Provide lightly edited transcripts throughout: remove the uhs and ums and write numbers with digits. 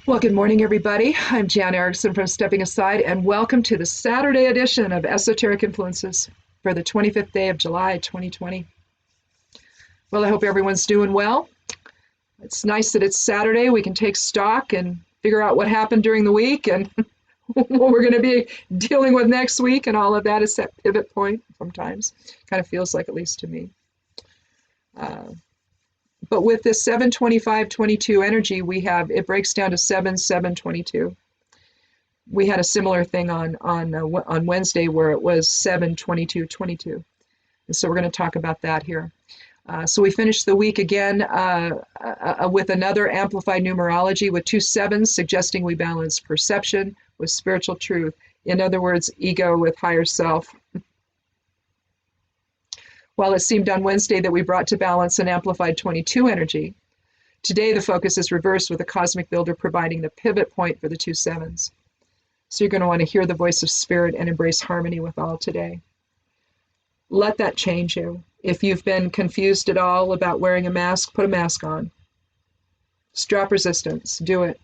Well, good morning, everybody. I'm Jan Erickson from Stepping Aside, and welcome to the Saturday edition of Esoteric Influences for the 25th day of July, 2020. Well, I hope everyone's doing well. It's nice that it's Saturday. We can take stock and figure out what happened during the week and what we're going to be dealing with next week, and all of that is that pivot point sometimes. Kind of feels like, at least to me. But with this 7-25-22 energy, it breaks down to 7-7-22. We had a similar thing on Wednesday where it was 7-22-22. And so we're going to talk about that here. So we finished the week again with another amplified numerology with 2 sevens, suggesting we balance perception with spiritual truth. In other words, ego with higher self. While it seemed on Wednesday that we brought to balance an amplified 22 energy, today the focus is reversed with the cosmic builder providing the pivot point for the 2 sevens. So you're going to want to hear the voice of spirit and embrace harmony with all today. Let that change you. If you've been confused at all about wearing a mask, put a mask on. Drop resistance. Do it.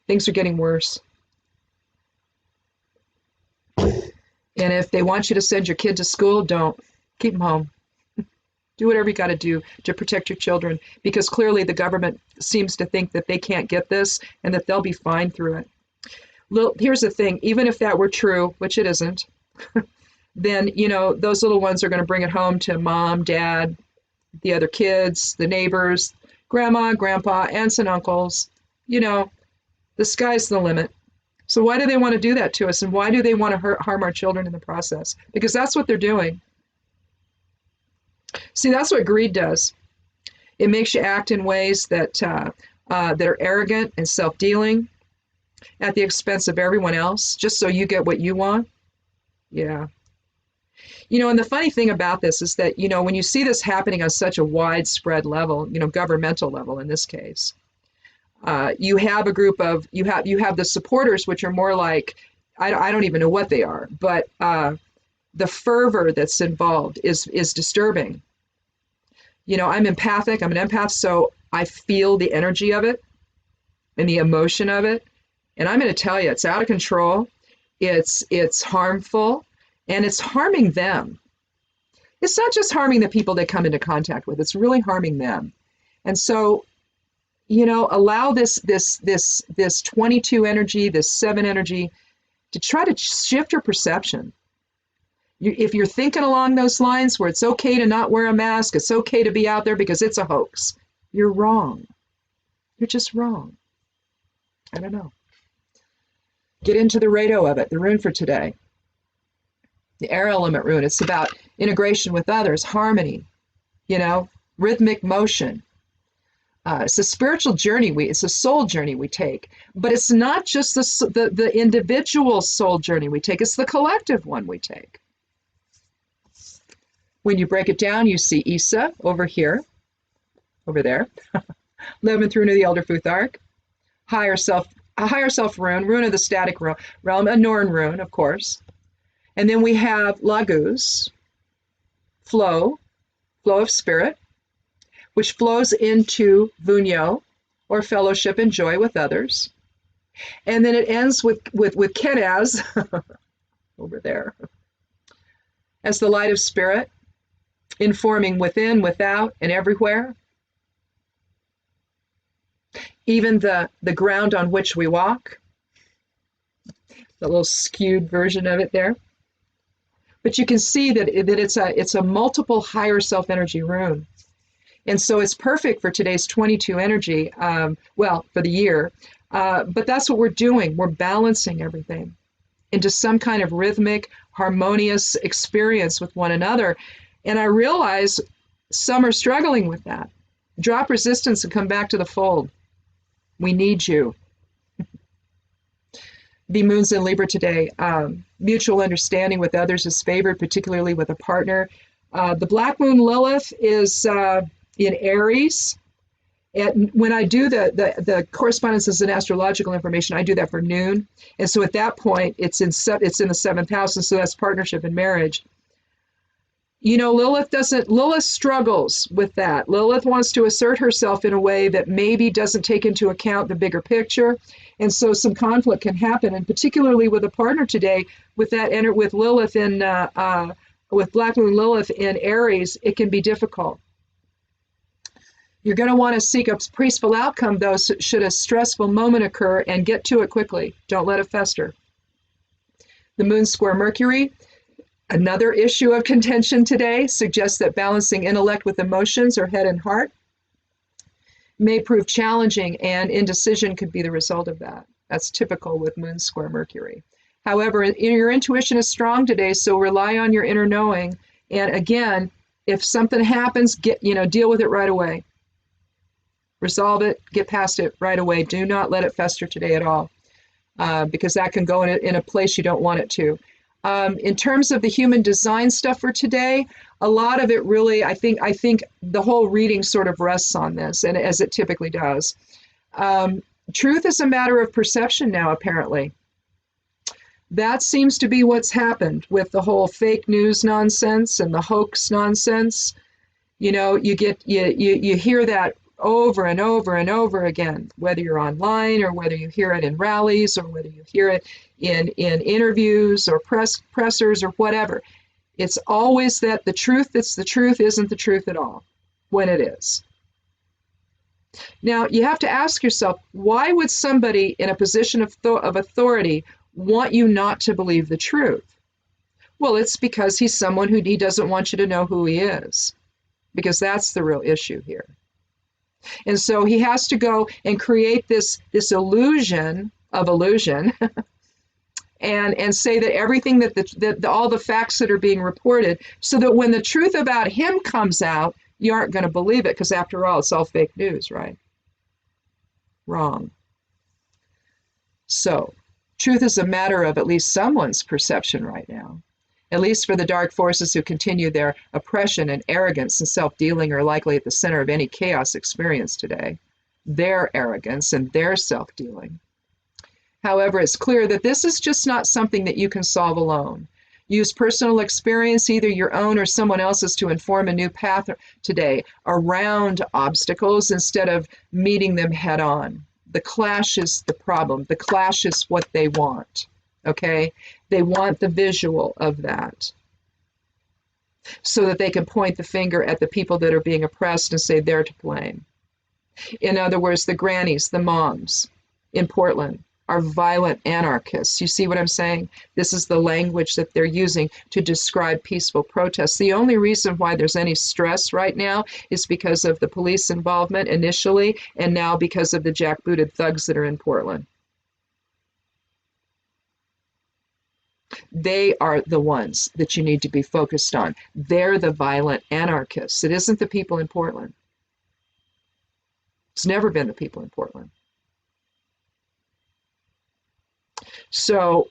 Things are getting worse. And if they want you to send your kid to school, don't. Keep them home. Do whatever you got to do to protect your children, because clearly the government seems to think that they can't get this and that they'll be fine through it. Here's the thing, even if that were true, which it isn't, then, those little ones are going to bring it home to mom, dad, the other kids, the neighbors, grandma, grandpa, aunts and uncles. The sky's the limit. So why do they want to do that to us? And why do they want to harm our children in the process? Because that's what they're doing. See, that's what greed does. It makes you act in ways that are arrogant and self-dealing at the expense of everyone else, just so you get what you want. Yeah. And the funny thing about this is that, when you see this happening on such a widespread level, governmental level in this case, you have a group of, you have the supporters, which are more like, I don't even know what they are, but the fervor that's involved is disturbing. I'm empathic, I'm an empath, so I feel the energy of it and the emotion of it. And I'm going to tell you, it's out of control, it's harmful, and it's harming them. It's not just harming the people they come into contact with, it's really harming them. And so, allow this 22 energy, this 7 energy, to try to shift your perception. If you're thinking along those lines where it's okay to not wear a mask, it's okay to be out there because it's a hoax, you're wrong. You're just wrong. I don't know. Get into the rado of it, the rune for today. The air element rune. It's about integration with others, harmony, rhythmic motion. It's a spiritual journey, it's a soul journey we take, but it's not just the individual soul journey we take, it's the collective one we take. When you break it down, you see Isa over here, over there, 11th rune of the Elder Futhark, a higher self rune of the static realm, a Norn rune, of course. And then we have Laguz, flow of spirit, which flows into Vunyo, or fellowship and joy with others. And then it ends with Kenaz, over there, as the light of spirit, informing within, without, and everywhere. Even the ground on which we walk, the little skewed version of it there. But you can see that it's a multiple higher self energy rune. And so it's perfect for today's 22 energy, for the year. But that's what we're doing. We're balancing everything into some kind of rhythmic, harmonious experience with one another. And I realize some are struggling with that. Drop resistance and come back to the fold. We need you. The moon's in Libra today. Mutual understanding with others is favored, particularly with a partner. The Black Moon Lilith is in Aries. And when I do the correspondences and astrological information, I do that for noon. And so at that point, it's in the 7th house, and so that's partnership and marriage. Lilith struggles with that. Lilith wants to assert herself in a way that maybe doesn't take into account the bigger picture. And so some conflict can happen, and particularly with a partner today, with with Lilith in with Black Moon Lilith in Aries, it can be difficult. You're going to want to seek a peaceful outcome, though, should a stressful moment occur, and get to it quickly. Don't let it fester. The Moon square Mercury, another issue of contention today, suggests that balancing intellect with emotions or head and heart may prove challenging, and indecision could be the result of that. That's typical with Moon square Mercury. However, your intuition is strong today, so rely on your inner knowing. And again, if something happens, deal with it right away. Resolve it, get past it right away. Do not let it fester today at all, because that can go in a place you don't want it to. In terms of the human design stuff for today, a lot of it really, I think the whole reading sort of rests on this, and as it typically does. Truth is a matter of perception now, apparently. That seems to be what's happened with the whole fake news nonsense and the hoax nonsense. You hear that over and over and over again, whether you're online or whether you hear it in rallies or whether you hear it in interviews or pressers or whatever. It's always that the truth that's the truth isn't the truth at all, when it is. Now, you have to ask yourself, why would somebody in a position of authority want you not to believe the truth? Well, it's because he's someone he doesn't want you to know who he is, because that's the real issue here. And so he has to go and create this illusion of illusion and say that everything that all the facts that are being reported, so that when the truth about him comes out, you aren't going to believe it, because after all, it's all fake news, right? Wrong. So truth is a matter of at least someone's perception right now. At least for the dark forces who continue their oppression and arrogance and self-dealing are likely at the center of any chaos experience today. Their arrogance and their self-dealing. However, it's clear that this is just not something that you can solve alone. Use personal experience, either your own or someone else's, to inform a new path today around obstacles instead of meeting them head on. The clash is the problem. The clash is what they want. Okay? They want the visual of that so that they can point the finger at the people that are being oppressed and say they're to blame. In other words, the grannies, the moms in Portland are violent anarchists. You see what I'm saying? This is the language that they're using to describe peaceful protests. The only reason why there's any stress right now is because of the police involvement initially, and now because of the jackbooted thugs that are in Portland. They are the ones that you need to be focused on. They're the violent anarchists. It isn't the people in Portland. It's never been the people in Portland. So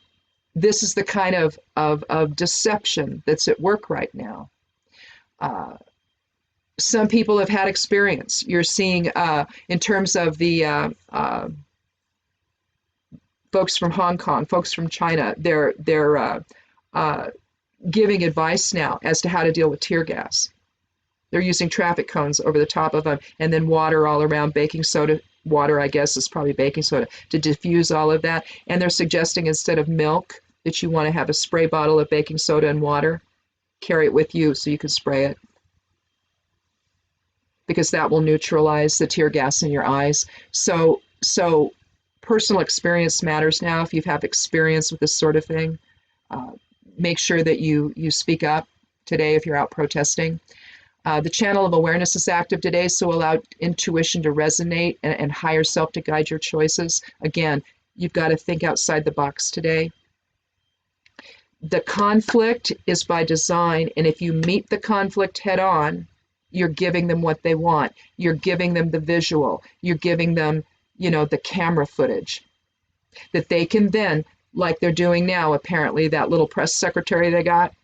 this is the kind of deception that's at work right now. Some people have had experience. You're seeing in terms of the folks from Hong Kong, folks from China, they're giving advice now as to how to deal with tear gas. They're using traffic cones over the top of them, and then water all around, baking soda. Water, I guess, is probably baking soda, to diffuse all of that. And they're suggesting instead of milk that you want to have a spray bottle of baking soda and water. Carry it with you so you can spray it, because that will neutralize the tear gas in your eyes. So personal experience matters now. If you have experience with this sort of thing, make sure that you speak up today if you're out protesting. The channel of awareness is active today, so allow intuition to resonate and higher self to guide your choices. Again, you've got to think outside the box today. The conflict is by design, and if you meet the conflict head on, you're giving them what they want. You're giving them the visual. You're giving them, the camera footage that they can then, like they're doing now, apparently, that little press secretary they got,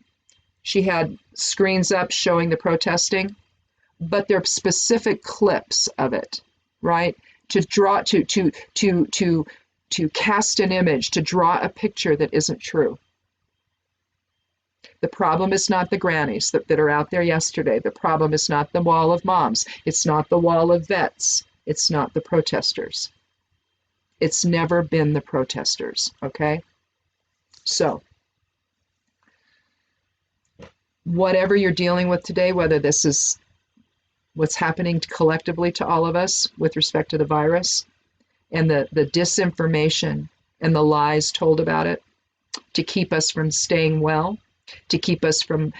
she had screens up showing the protesting, but they're specific clips of it, right? To draw, to cast an image, to draw a picture that isn't true. The problem is not the grannies that are out there yesterday. The problem is not the wall of moms. It's not the wall of vets. It's not the protesters. It's never been the protesters, okay? So, whatever you're dealing with today, whether this is what's happening collectively to all of us with respect to the virus and the disinformation and the lies told about it to keep us from staying well, to keep us from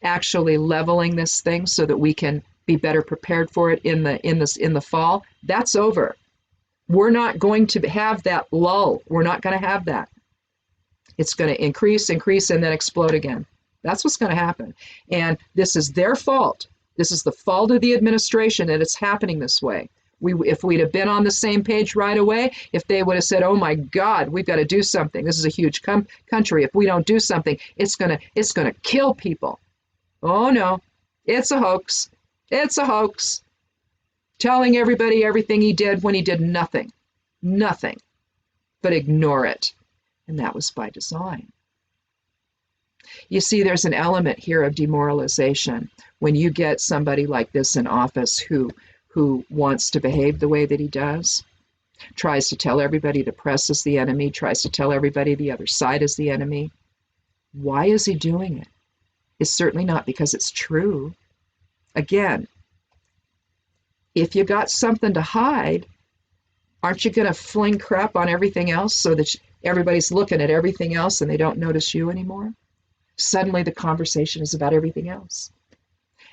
actually leveling this thing so that we can be better prepared for it in the fall, that's over. We're not going to have that lull. We're not going to have that. It's going to increase, and then explode again. That's what's going to happen. And this is their fault. This is the fault of the administration that it's happening this way. If we'd have been on the same page right away, if they would have said, oh my God, we've got to do something. This is a huge country. If we don't do something, it's gonna kill people. Oh no, it's a hoax. It's a hoax. Telling everybody everything he did when he did nothing. Nothing. But ignore it. And that was by design. You see, there's an element here of demoralization when you get somebody like this in office who wants to behave the way that he does, tries to tell everybody the press is the enemy, tries to tell everybody the other side is the enemy. Why is he doing it? It's certainly not because it's true. Again, if you got something to hide, aren't you going to fling crap on everything else so that everybody's looking at everything else and they don't notice you anymore? Suddenly the conversation is about everything else.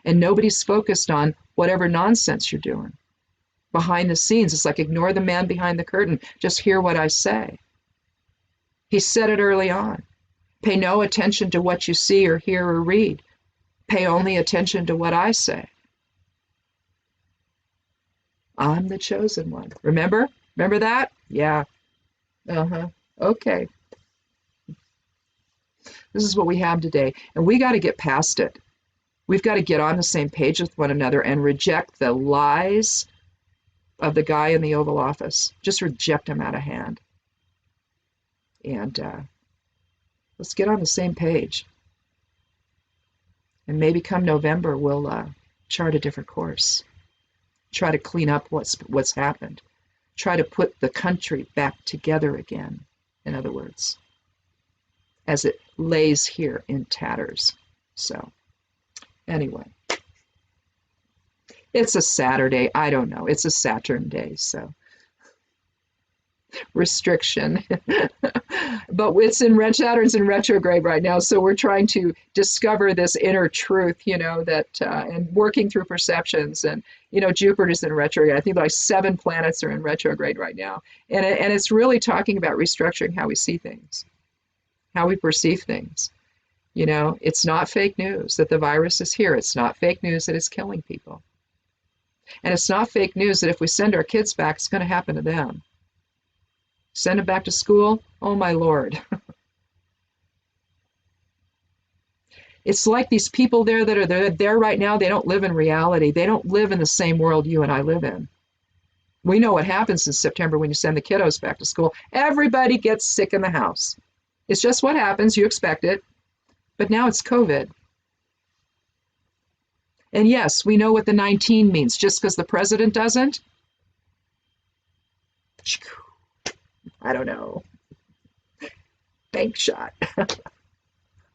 And nobody's focused on whatever nonsense you're doing. Behind the scenes, it's like ignore the man behind the curtain. Just hear what I say. He said it early on. Pay no attention to what you see or hear or read. Pay only attention to what I say. I'm the chosen one. Remember? Remember that? Yeah. Okay. This is what we have today. And we got to get past it. We've got to get on the same page with one another and reject the lies of the guy in the Oval Office. Just reject them out of hand. And let's get on the same page. And maybe come November, we'll chart a different course. Try to clean up what's happened. Try to put the country back together again, in other words, as it lays here in tatters. So, anyway, it's a Saturday. I don't know. It's a Saturn day, so restriction. But Saturn's in retrograde right now, so we're trying to discover this inner truth, that and working through perceptions. And Jupiter's in retrograde. I think like 7 planets are in retrograde right now, and it's really talking about restructuring how we see things, how we perceive things. It's not fake news that the virus is here. It's not fake news that it's killing people. And it's not fake news that if we send our kids back, it's going to happen to them. Send them back to school? Oh, my Lord. It's like these people there that are there right now, they don't live in reality. They don't live in the same world you and I live in. We know what happens in September when you send the kiddos back to school. Everybody gets sick in the house. It's just what happens. You expect it. But now it's COVID. And yes, we know what the 19 means. Just because the president doesn't? I don't know. Bank shot.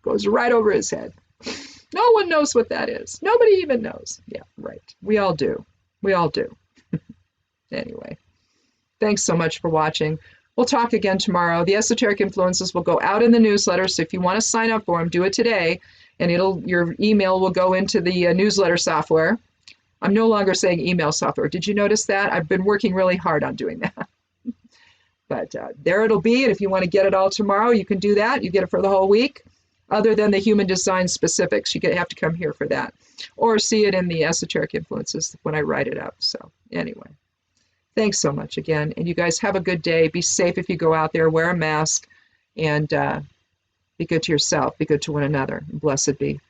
Goes right over his head. No one knows what that is. Nobody even knows. Yeah, right. We all do. We all do. Anyway, thanks so much for watching. We'll talk again tomorrow. The Esoteric Influences will go out in the newsletter, so if you want to sign up for them, do it today, and your email will go into the newsletter software. I'm no longer saying email software. Did you notice that? I've been working really hard on doing that. But there it'll be, and if you want to get it all tomorrow, you can do that. You get it for the whole week. Other than the human design specifics, you have to come here for that. Or see it in the Esoteric Influences when I write it up. So anyway, thanks so much again. And you guys have a good day. Be safe if you go out there. Wear a mask. And be good to yourself. Be good to one another. Blessed be.